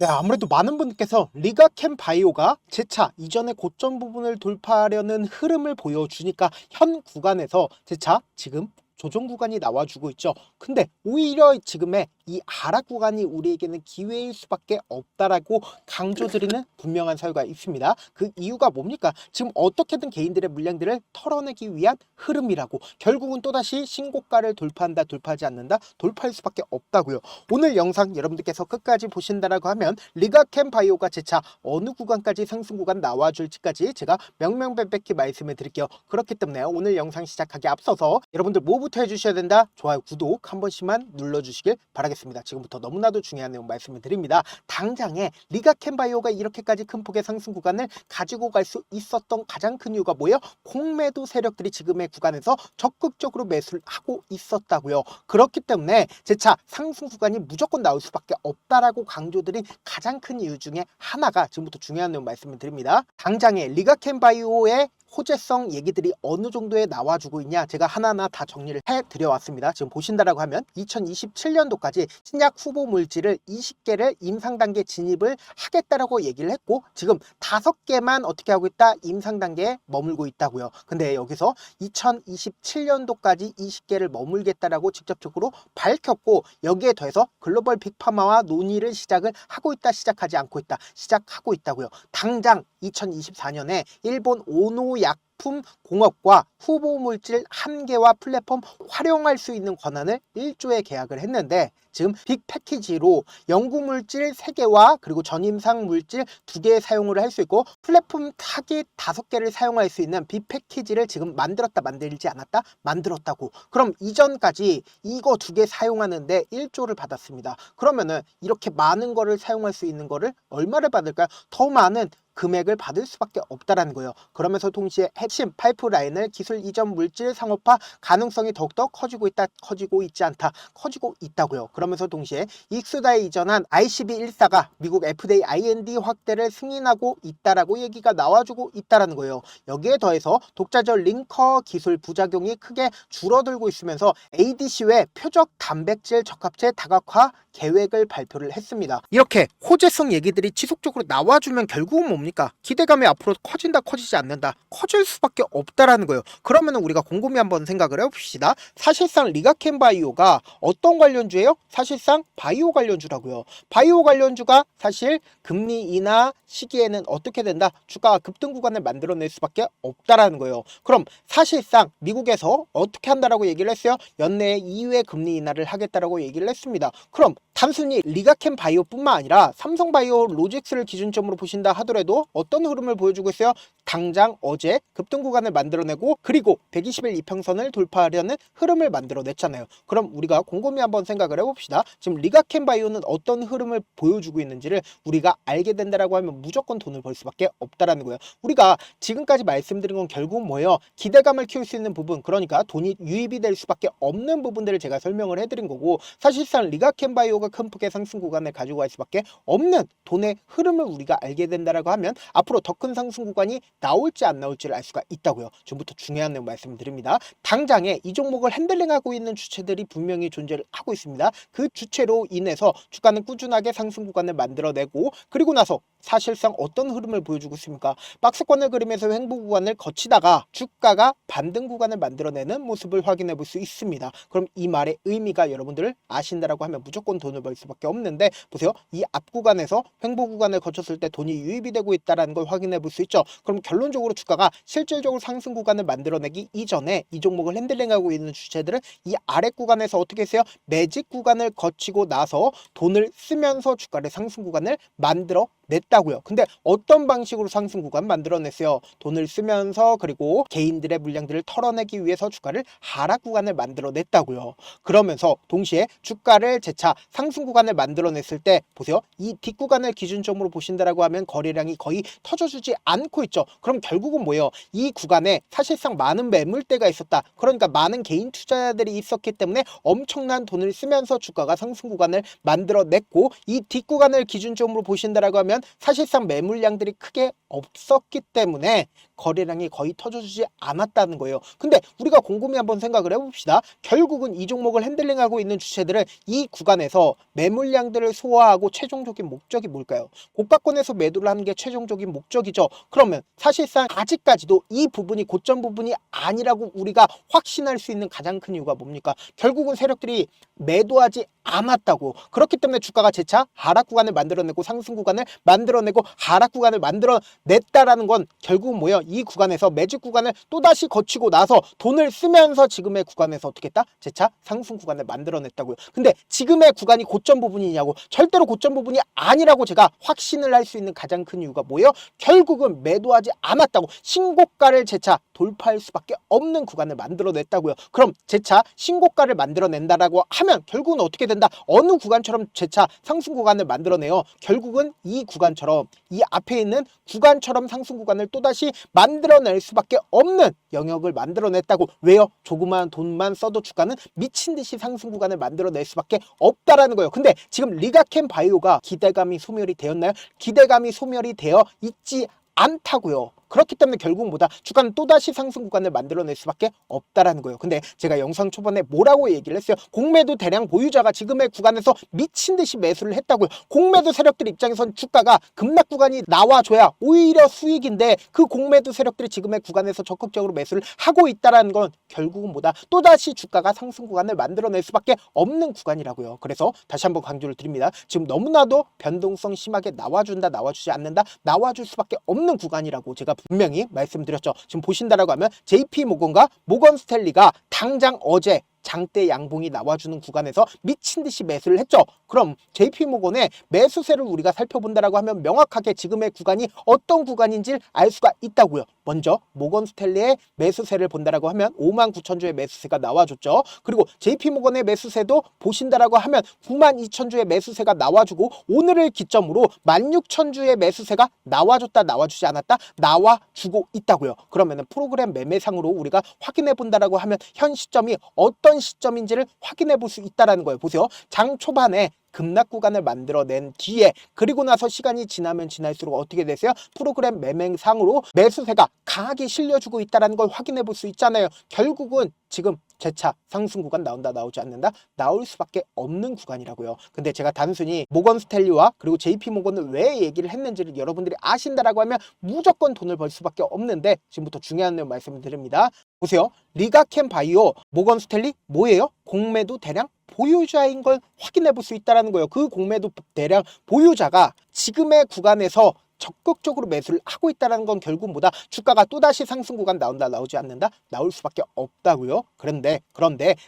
네, 아무래도 많은 분들께서 리가캠 바이오가 재차 이전의 고점 부분을 돌파하려는 흐름을 보여주니까 현 구간에서 재차 지금 조정 구간이 나와주고 있죠. 근데 오히려 지금의 이 하락 구간이 우리에게는 기회일 수밖에 없다라고 강조드리는 분명한 사유가 있습니다. 그 이유가 뭡니까? 지금 어떻게든 개인들의 물량들을 털어내기 위한 흐름이라고, 결국은 또다시 신고가를 돌파한다, 돌파하지 않는다, 돌파할 수밖에 없다고요. 오늘 영상 여러분들께서 끝까지 보신다라고 하면 리가캠 바이오가 재차 어느 구간까지 상승 구간 나와줄지까지 제가 명명백백히 말씀을 드릴게요. 그렇기 때문에 오늘 영상 시작하기 앞서서 여러분들 뭐부터 해주셔야 된다? 좋아요, 구독 한 번씩만 눌러주시길 바라겠습니다. 지금부터 너무나도 중요한 내용 말씀을 드립니다. 당장에 리가캠 바이오가 이렇게까지 큰 폭의 상승 구간을 가지고 갈 수 있었던 가장 큰 이유가 뭐예요? 공매도 세력들이 지금의 구간에서 적극적으로 매수를 하고 있었다고요. 그렇기 때문에 재차 상승 구간이 무조건 나올 수밖에 없다라고 강조드린 가장 큰 이유 중에 하나가 지금부터 중요한 내용 말씀을 드립니다. 당장에 리가캠 바이오의 호재성 얘기들이 어느 정도에 나와주고 있냐, 제가 하나하나 다 정리를 해드려왔습니다. 지금 보신다라고 하면 2027년도까지 신약 후보 물질을 20개를 임상 단계 진입을 하겠다라고 얘기를 했고, 지금 5개만 어떻게 하고 있다? 임상 단계에 머물고 있다고요. 근데 여기서 2027년도까지 20개를 머물겠다라고 직접적으로 밝혔고, 여기에 더해서 글로벌 빅파마와 논의를 시작을 하고 있다, 시작하지 않고 있다, 시작하고 있다고요. 당장 2024년에 일본 오노 약품 공업과 후보 물질 1개와 플랫폼 활용할 수 있는 권한을 1조에 계약을 했는데, 지금 빅 패키지로 연구 물질 3개와 그리고 전임상 물질 2개 사용을 할 수 있고, 플랫폼 타깃 5개를 사용할 수 있는 빅 패키지를 지금 만들었다, 만들지 않았다, 만들었다고. 그럼 이전까지 이거 2개 사용하는데 1조를 받았습니다. 그러면은 이렇게 많은 거를 사용할 수 있는 거를 얼마를 받을까요? 더 많은 금액을 받을 수밖에 없다라는 거예요. 그러면서 동시에 핵심 파이프라인을 기술 이전 물질 상업화 가능성이 더욱더 커지고 있다, 커지고 있지 않다, 커지고 있다고요. 그러면서 동시에 익스다에 이전한 ICB-14가 미국 FDA IND 확대를 승인하고 있다라고 얘기가 나와주고 있다라는 거예요. 여기에 더해서 독자적 링커 기술 부작용이 크게 줄어들고 있으면서 ADC 외 표적 단백질 적합체 다각화 계획을 발표를 했습니다. 이렇게 호재성 얘기들이 지속적으로 나와주면 결국은 뭡니까? 기대감이 앞으로 커진다, 커지지 않는다, 커질 수밖에 없다라는 거예요. 그러면 우리가 곰곰이 한번 생각을 해봅시다. 사실상 리가캠 바이오가 어떤 관련주예요? 사실상 바이오 관련주라고요. 바이오 관련주가 사실 금리 인하 시기에는 어떻게 된다? 주가가 급등 구간을 만들어낼 수밖에 없다라는 거예요. 그럼 사실상 미국에서 어떻게 한다라고 얘기를 했어요? 연내에 2회 금리 인하를 하겠다라고 얘기를 했습니다. 그럼 단순히 리가캠 바이오뿐만 아니라 삼성바이오 로직스를 기준점으로 보신다 하더라도 어떤 흐름을 보여주고 있어요? 당장 어제 급등 구간을 만들어내고, 그리고 120일 이평선을 돌파하려는 흐름을 만들어냈잖아요. 그럼 우리가 곰곰이 한번 생각을 해봅시다. 지금 리가캠 바이오는 어떤 흐름을 보여주고 있는지를 우리가 알게 된다라고 하면 무조건 돈을 벌 수밖에 없다라는 거예요. 우리가 지금까지 말씀드린 건 결국 뭐예요? 기대감을 키울 수 있는 부분, 그러니까 돈이 유입이 될 수밖에 없는 부분들을 제가 설명을 해드린 거고, 사실상 리가캠 바이오가 큰 폭의 상승 구간을 가지고 갈 수밖에 없는 돈의 흐름을 우리가 알게 된다라고 하면 앞으로 더 큰 상승 구간이 나올지 안 나올지를 알 수가 있다고요. 지금부터 중요한 내용 말씀드립니다. 당장에 이 종목을 핸들링하고 있는 주체들이 분명히 존재를 하고 있습니다. 그 주체로 인해서 주가는 꾸준하게 상승 구간을 만들어내고, 그리고 나서 사실상 어떤 흐름을 보여주고 있습니까? 박스권을 그리면서 횡보 구간을 거치다가 주가가 반등 구간을 만들어내는 모습을 확인해 볼 수 있습니다. 그럼 이 말의 의미가 여러분들 아신다라고 하면 무조건 돈을 벌 수밖에 없는데, 보세요. 이 앞 구간에서 횡보 구간을 거쳤을 때 돈이 유입이 되고 있다는 걸 확인해 볼 수 있죠. 그럼 결론적으로 주가가 실질적으로 상승 구간을 만들어내기 이전에 이 종목을 핸들링하고 있는 주체들은 이 아래 구간에서 어떻게 했어요? 매직 구간을 거치고 나서 돈을 쓰면서 주가를 상승 구간을 만들어 냈다고요. 근데 어떤 방식으로 상승 구간 만들어냈어요? 돈을 쓰면서, 그리고 개인들의 물량들을 털어내기 위해서 주가를 하락 구간을 만들어냈다고요. 그러면서 동시에 주가를 재차 상승 구간을 만들어냈을 때 보세요. 이 뒷구간을 기준점으로 보신다라고 하면 거래량이 거의 터져주지 않고 있죠. 그럼 결국은 뭐예요? 이 구간에 사실상 많은 매물대가 있었다. 그러니까 많은 개인 투자자들이 있었기 때문에 엄청난 돈을 쓰면서 주가가 상승 구간을 만들어냈고, 이 뒷구간을 기준점으로 보신다라고 하면 사실상 매물량들이 크게 없었기 때문에 거래량이 거의 터져주지 않았다는 거예요. 근데 우리가 곰곰이 한번 생각을 해봅시다. 결국은 이 종목을 핸들링하고 있는 주체들은 이 구간에서 매물량들을 소화하고 최종적인 목적이 뭘까요? 고가권에서 매도를 하는 게 최종적인 목적이죠. 그러면 사실상 아직까지도 이 부분이 고점 부분이 아니라고 우리가 확신할 수 있는 가장 큰 이유가 뭡니까? 결국은 세력들이 매도하지 않았다고. 그렇기 때문에 주가가 재차 하락 구간을 만들어내고 상승 구간을 만들어내고 하락 구간을 만들어냈다라는 건 결국은 뭐예요? 이 구간에서 매집 구간을 또다시 거치고 나서 돈을 쓰면서 지금의 구간에서 어떻게 했다? 재차 상승 구간을 만들어냈다고요. 근데 지금의 구간이 고점 부분이냐고. 절대로 고점 부분이 아니라고 제가 확신을 할 수 있는 가장 큰 이유가 뭐예요? 결국은 매도하지 않았다고. 신고가를 재차 돌파할 수밖에 없는 구간을 만들어냈다고요. 그럼 재차 신고가를 만들어낸다라고 하면 결국은 어떻게 된다? 어느 구간처럼 재차 상승 구간을 만들어내요. 결국은 이 구간처럼, 이 앞에 있는 구간처럼 상승 구간을 또다시 만들어낼 수밖에 없는 영역을 만들어냈다고. 왜요? 조그마한 돈만 써도 주가는 미친 듯이 상승 구간을 만들어낼 수밖에 없다라는 거예요. 근데 지금 리가켄 바이오가 기대감이 소멸이 되었나요? 기대감이 소멸이 되어 있지 않다고요. 그렇기 때문에 결국은 뭐다? 주가는 또다시 상승 구간을 만들어낼 수밖에 없다라는 거예요. 근데 제가 영상 초반에 뭐라고 얘기를 했어요? 공매도 대량 보유자가 지금의 구간에서 미친 듯이 매수를 했다고요. 공매도 세력들 입장에선 주가가 급락 구간이 나와줘야 오히려 수익인데 그 공매도 세력들이 지금의 구간에서 적극적으로 매수를 하고 있다라는 건 결국은 뭐다? 또다시 주가가 상승 구간을 만들어낼 수밖에 없는 구간이라고요. 그래서 다시 한번 강조를 드립니다. 지금 너무나도 변동성 심하게 나와준다, 나와주지 않는다, 나와줄 수밖에 없는 구간이라고 제가 분명히 말씀드렸죠. 지금 보신다라고 하면 JP모건과 모건스탠리가 당장 어제 장대 양봉이 나와주는 구간에서 미친 듯이 매수를 했죠. 그럼 JP모건의 매수세를 우리가 살펴본다라고 하면 명확하게 지금의 구간이 어떤 구간인지를 알 수가 있다고요. 먼저 모건스탠리의 매수세를 본다라고 하면 59,000주의 매수세가 나와줬죠. 그리고 JP모건의 매수세도 보신다라고 하면 92,000주의 매수세가 나와주고 오늘을 기점으로 16,000주의 매수세가 나와줬다, 나와주지 않았다, 나와주고 있다고요. 그러면은 프로그램 매매상으로 우리가 확인해 본다라고 하면 현 시점이 어떤 시점인지를 확인해 볼 수 있다라는 거예요. 보세요. 장 초반에 급락 구간을 만들어낸 뒤에 그리고 나서 시간이 지나면 지날수록 어떻게 됐어요? 프로그램 매매상으로 매수세가 강하게 실려주고 있다는 걸 확인해 볼 수 있잖아요. 결국은 지금 재차 상승 구간 나온다, 나오지 않는다, 나올 수밖에 없는 구간이라고요. 근데 제가 단순히 모건스탠리와 그리고 JP모건을 왜 얘기를 했는지를 여러분들이 아신다라고 하면 무조건 돈을 벌 수밖에 없는데 지금부터 중요한 내용 말씀을 드립니다. 보세요. 리가켄 바이오, 모건스탠리 뭐예요? 공매도 대량 보유자인 걸 확인해 볼 수 있다는 거예요. 그 공매도 대량 보유자가 지금의 구간에서 적극적으로 매수를 하고 있다는 건 결국 뭐다? 주가가 또다시 상승 구간 나온다, 나오지 않는다? 나올 수밖에 없다고요. 그런데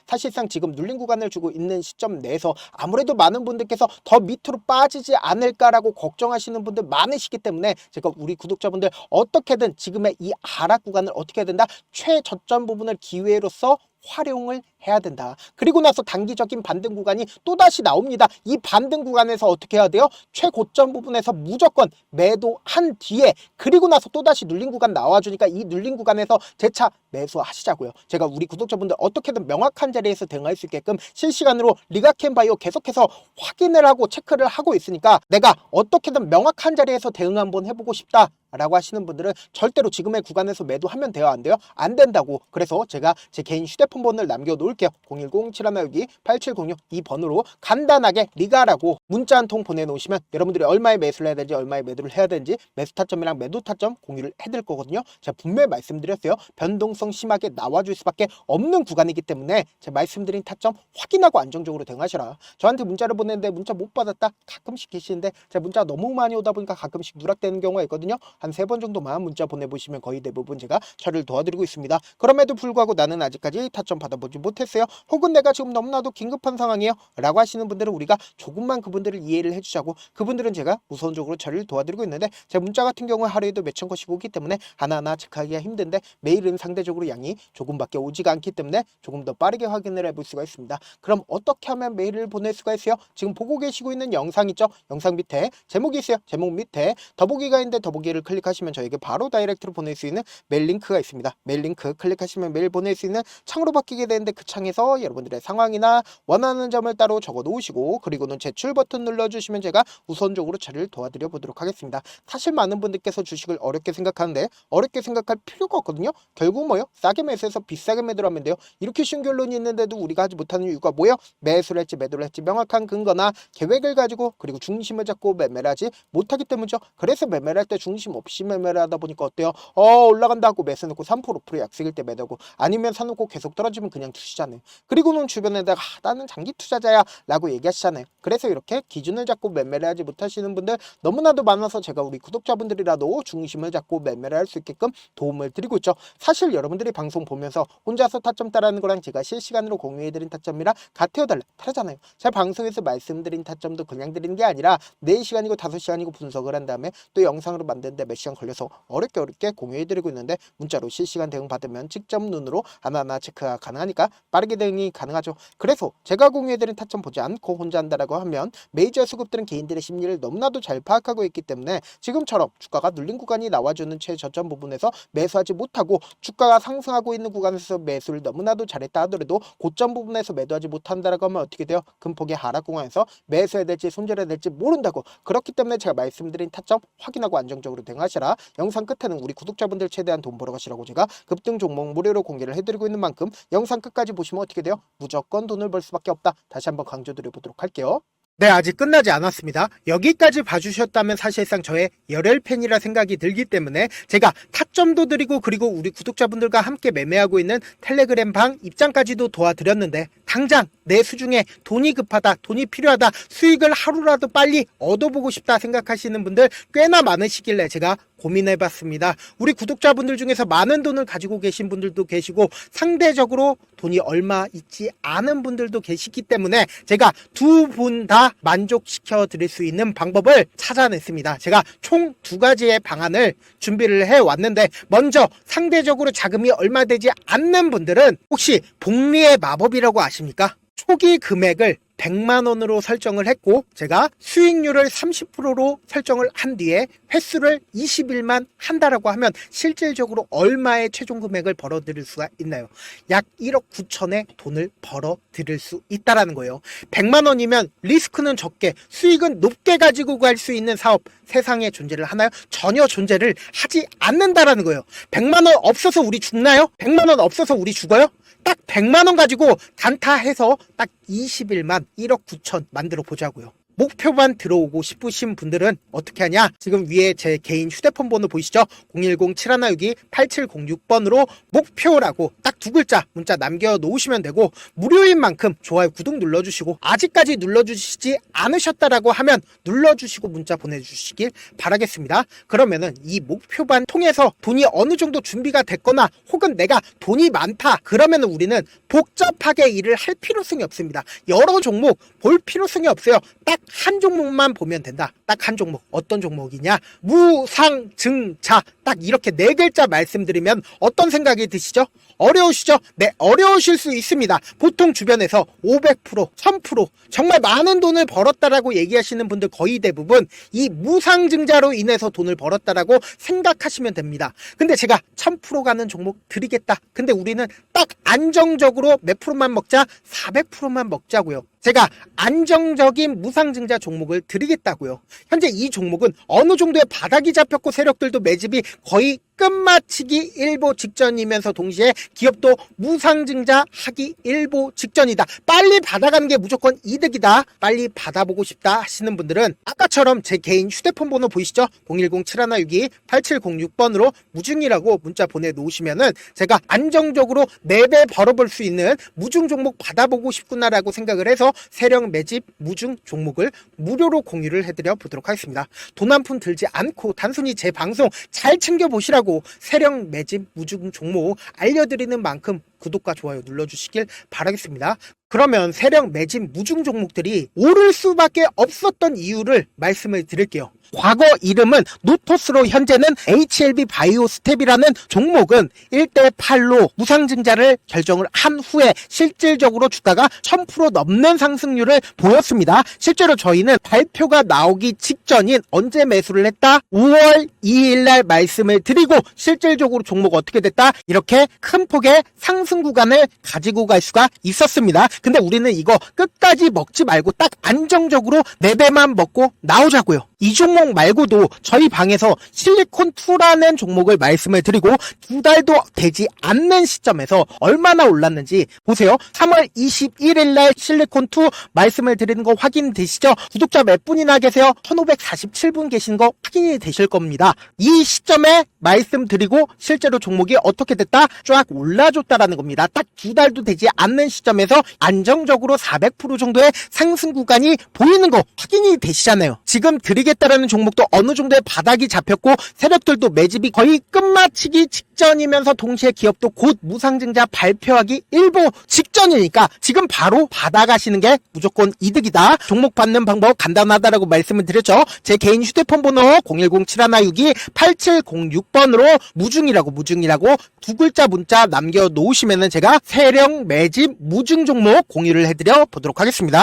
사실상 지금 눌린 구간을 주고 있는 시점 내에서 아무래도 많은 분들께서 더 밑으로 빠지지 않을까라고 걱정하시는 분들 많으시기 때문에 제가 우리 구독자분들 어떻게든 지금의 이 하락 구간을 어떻게 해야 된다? 최저점 부분을 기회로서 활용을 해야 된다. 그리고 나서 단기적인 반등 구간이 또다시 나옵니다. 이 반등 구간에서 어떻게 해야 돼요? 최고점 부분에서 무조건 매도한 뒤에 그리고 나서 또다시 눌린 구간 나와주니까 이 눌린 구간에서 재차 매수하시자고요. 제가 우리 구독자분들 어떻게든 명확한 자리에서 대응할 수 있게끔 실시간으로 리가켄 바이오 계속해서 확인을 하고 체크를 하고 있으니까 내가 어떻게든 명확한 자리에서 대응 한번 해보고 싶다 라고 하시는 분들은 절대로 지금의 구간에서 매도하면 돼요, 안 돼요? 안 된다고. 그래서 제가 제 개인 휴대폰 번호를 남겨놓을게요. 010-7162-8706 이 번호로 간단하게 리가라고 문자 한 통 보내놓으시면 여러분들이 얼마에 매수를 해야 되는지 얼마에 매도를 해야 되는지 매수 타점이랑 매도 타점 공유를 해드릴 거거든요. 제가 분명히 말씀드렸어요. 변동성 심하게 나와줄 수밖에 없는 구간이기 때문에 제가 말씀드린 타점 확인하고 안정적으로 대응하시라. 저한테 문자를 보냈는데 문자 못 받았다 가끔씩 계시는데 제가 문자가 너무 많이 오다 보니까 가끔씩 누락되는 경우가 있거든요. 한 3번 정도만 문자 보내보시면 거의 대부분 제가 처리를 도와드리고 있습니다. 그럼에도 불구하고 나는 아직까지 타점 받아보지 못했어요. 혹은 내가 지금 너무나도 긴급한 상황이에요 라고 하시는 분들은 우리가 조금만 그분들을 이해를 해주자고 그분들은 제가 우선적으로 처리를 도와드리고 있는데 제 문자 같은 경우에 하루에도 몇천 건씩 오기 때문에 하나하나 체크하기가 힘든데 메일은 상대적으로 전체적으로 양이 조금밖에 오지가 않기 때문에 조금 더 빠르게 확인을 해볼 수가 있습니다. 그럼 어떻게 하면 메일을 보낼 수가 있어요? 지금 보고 계시고 있는 영상 있죠? 영상 밑에 제목이 있어요. 제목 밑에 더보기가 있는데 더보기를 클릭하시면 저에게 바로 다이렉트로 보낼 수 있는 메일 링크가 있습니다. 메일 링크 클릭하시면 메일 보낼 수 있는 창으로 바뀌게 되는데 그 창에서 여러분들의 상황이나 원하는 점을 따로 적어 놓으시고 그리고는 제출 버튼 눌러주시면 제가 우선적으로 처리를 도와드려 보도록 하겠습니다. 사실 많은 분들께서 주식을 어렵게 생각하는데 어렵게 생각할 필요가 없거든요. 결국 뭐요? 싸게 매수해서 비싸게 매도를 하면 돼요. 이렇게 쉬운 결론이 있는데도 우리가 하지 못하는 이유가 뭐예요? 매수를 할지 매도를 할지 명확한 근거나 계획을 가지고 그리고 중심을 잡고 매매를 하지 못하기 때문이죠. 그래서 매매를 할 때 중심 없이 매매를 하다 보니까 어때요? 올라간다 하고 매수 놓고 3% 약속일 때 매도하고 아니면 사놓고 계속 떨어지면 그냥 투시잖아요. 그리고는 주변에다가 나는 장기 투자자야 라고 얘기하시잖아요. 그래서 이렇게 기준을 잡고 매매를 하지 못하시는 분들 너무나도 많아서 제가 우리 구독자분들이라도 중심을 잡고 매매를 할 수 있게끔 도움을 드리고 있죠. 사실 여러분들이 방송 보면서 혼자서 타점 따라하는 거랑 제가 실시간으로 공유해드린 타점이랑 같아요 달라요? 다르잖아요. 제가 방송에서 말씀드린 타점도 그냥 드리는 게 아니라 4시간이고 5시간이고 분석을 한 다음에 또 영상으로 만드는데 몇 시간 걸려서 어렵게 공유해드리고 있는데 문자로 실시간 대응 받으면 직접 눈으로 하나하나 체크가 가능하니까 빠르게 대응이 가능하죠. 그래서 제가 공유해드린 타점 보지 않고 혼자 한다라고 하면 메이저 수급들은 개인들의 심리를 너무나도 잘 파악하고 있기 때문에 지금처럼 주가가 눌린 구간이 나와주는 최저점 부분에서 매수하지 못하고 주가가 상승하고 있는 구간에서 매수를 너무나도 잘했다 하더라도 고점 부분에서 매도하지 못한다라고 하면 어떻게 돼요? 큰 폭의 하락 구간에서 매수해야 될지 손절해야 될지 모른다고. 그렇기 때문에 제가 말씀드린 타점 확인하고 안정적으로 대응하시라. 영상 끝에는 우리 구독자분들 최대한 돈 벌어가시라고 제가 급등 종목 무료로 공개를 해드리고 있는 만큼 영상 끝까지 보시면 어떻게 돼요? 무조건 돈을 벌 수밖에 없다. 다시 한번 강조드려보도록 할게요. 네, 아직 끝나지 않았습니다. 여기까지 봐주셨다면 사실상 저의 열혈팬이라 생각이 들기 때문에 제가 타점도 드리고 그리고 우리 구독자분들과 함께 매매하고 있는 텔레그램 방 입장까지도 도와드렸는데 당장 내 수중에 돈이 급하다, 돈이 필요하다, 수익을 하루라도 빨리 얻어보고 싶다 생각하시는 분들 꽤나 많으시길래 제가 고민해봤습니다. 우리 구독자분들 중에서 많은 돈을 가지고 계신 분들도 계시고 상대적으로 돈이 얼마 있지 않은 분들도 계시기 때문에 제가 두 분 다 만족시켜 드릴 수 있는 방법을 찾아냈습니다. 제가 총 2가지의 방안을 준비를 해왔는데 먼저 상대적으로 자금이 얼마 되지 않는 분들은 혹시 복리의 마법이라고 아십니까? 초기 금액을 100만원으로 설정을 했고 제가 수익률을 30%로 설정을 한 뒤에 횟수를 20일만 한다라고 하면 실질적으로 얼마의 최종 금액을 벌어들일 수가 있나요? 약 1억 9천의 돈을 벌어들일 수 있다라는 거예요. 100만원이면 리스크는 적게 수익은 높게 가지고 갈 수 있는 사업 세상에 존재를 하나요? 전혀 존재를 하지 않는다라는 거예요. 100만원 없어서 우리 죽나요? 100만원 없어서 우리 죽어요? 딱 100만원 가지고 단타해서 딱 20일만 1억 9천 만들어 보자고요. 목표만 들어오고 싶으신 분들은 어떻게 하냐? 지금 위에 제 개인 휴대폰 번호 보이시죠? 010-7162-8706번으로 목표라고 딱 2글자 문자 남겨놓으시면 되고 무료인 만큼 좋아요 구독 눌러주시고 아직까지 눌러주시지 않으셨다라고 하면 눌러주시고 문자 보내주시길 바라겠습니다. 그러면은 이 목표반 통해서 돈이 어느 정도 준비가 됐거나 혹은 내가 돈이 많다 그러면은 우리는 복잡하게 일을 할 필요성이 없습니다. 여러 종목 볼 필요성이 없어요. 딱 한 종목만 보면 된다. 딱 한 종목. 어떤 종목이냐? 무상증자. 딱 이렇게 4글자 말씀드리면 어떤 생각이 드시죠? 어려우시죠? 네, 어려우실 수 있습니다. 보통 주변에서 500%, 1000% 정말 많은 돈을 벌었다라고 얘기하시는 분들 거의 대부분 이 무상증자로 인해서 돈을 벌었다라고 생각하시면 됩니다. 근데 제가 1000% 가는 종목 드리겠다. 근데 우리는 딱 안정적으로 몇 프로만 먹자? 400%만 먹자고요. 제가 안정적인 무상증자 종목을 드리겠다고요. 현재 이 종목은 어느 정도의 바닥이 잡혔고 세력들도 매집이 거의 끝마치기 일보 직전이면서 동시에 기업도 무상증자 하기 일보 직전이다. 빨리 받아가는 게 무조건 이득이다. 빨리 받아보고 싶다 하시는 분들은 아까처럼 제 개인 휴대폰 번호 보이시죠? 010-7162-8706번으로 무중이라고 문자 보내놓으시면은 제가 안정적으로 4배 벌어볼 수 있는 무중 종목 받아보고 싶구나라고 생각을 해서 세력 매집 무중 종목을 무료로 공유를 해드려 보도록 하겠습니다. 돈 한 푼 들지 않고 단순히 제 방송 잘 챙겨보시라고 세력 매집 무중 종목 알려드리는 만큼 구독과 좋아요 눌러주시길 바라겠습니다. 그러면 세력 매집 무중 종목들이 오를 수밖에 없었던 이유를 말씀을 드릴게요. 과거 이름은 노토스로 현재는 HLB 바이오스텝이라는 종목은 1대8로 무상증자를 결정을 한 후에 실질적으로 주가가 1000% 넘는 상승률을 보였습니다. 실제로 저희는 발표가 나오기 직전인 언제 매수를 했다? 5월 2일 날 말씀을 드리고 실질적으로 종목 어떻게 됐다? 이렇게 큰 폭의 상승 구간을 가지고 갈 수가 있었습니다. 근데 우리는 이거 끝까지 먹지 말고 딱 안정적으로 4배만 먹고 나오자고요. 이 종목 말고도 저희 방에서 실리콘2라는 종목을 말씀을 드리고 2달도 되지 않는 시점에서 얼마나 올랐는지 보세요. 3월 21일 날 실리콘2 말씀을 드리는 거 확인되시죠? 구독자 몇 분이나 계세요? 1547분 계신 거 확인이 되실 겁니다. 이 시점에 말씀드리고 실제로 종목이 어떻게 됐다? 쫙 올라줬다라는 겁니다. 딱 2달도 되지 않는 시점에서 안정적으로 400% 정도의 상승 구간이 보이는 거 확인이 되시잖아요. 지금 드리겠다라는 종목도 어느 정도의 바닥이 잡혔고 세력들도 매집이 거의 끝마치기 직전이면서 동시에 기업도 곧 무상증자 발표하기 일보 직전이니까 지금 바로 받아가시는 게 무조건 이득이다. 종목 받는 방법 간단하다라고 말씀을 드렸죠. 제 개인 휴대폰 번호 010-7162-8706번으로 무중이라고 두 글자 문자 남겨놓으시면은 제가 세력 매집 무중 종목 공유를 해드려 보도록 하겠습니다.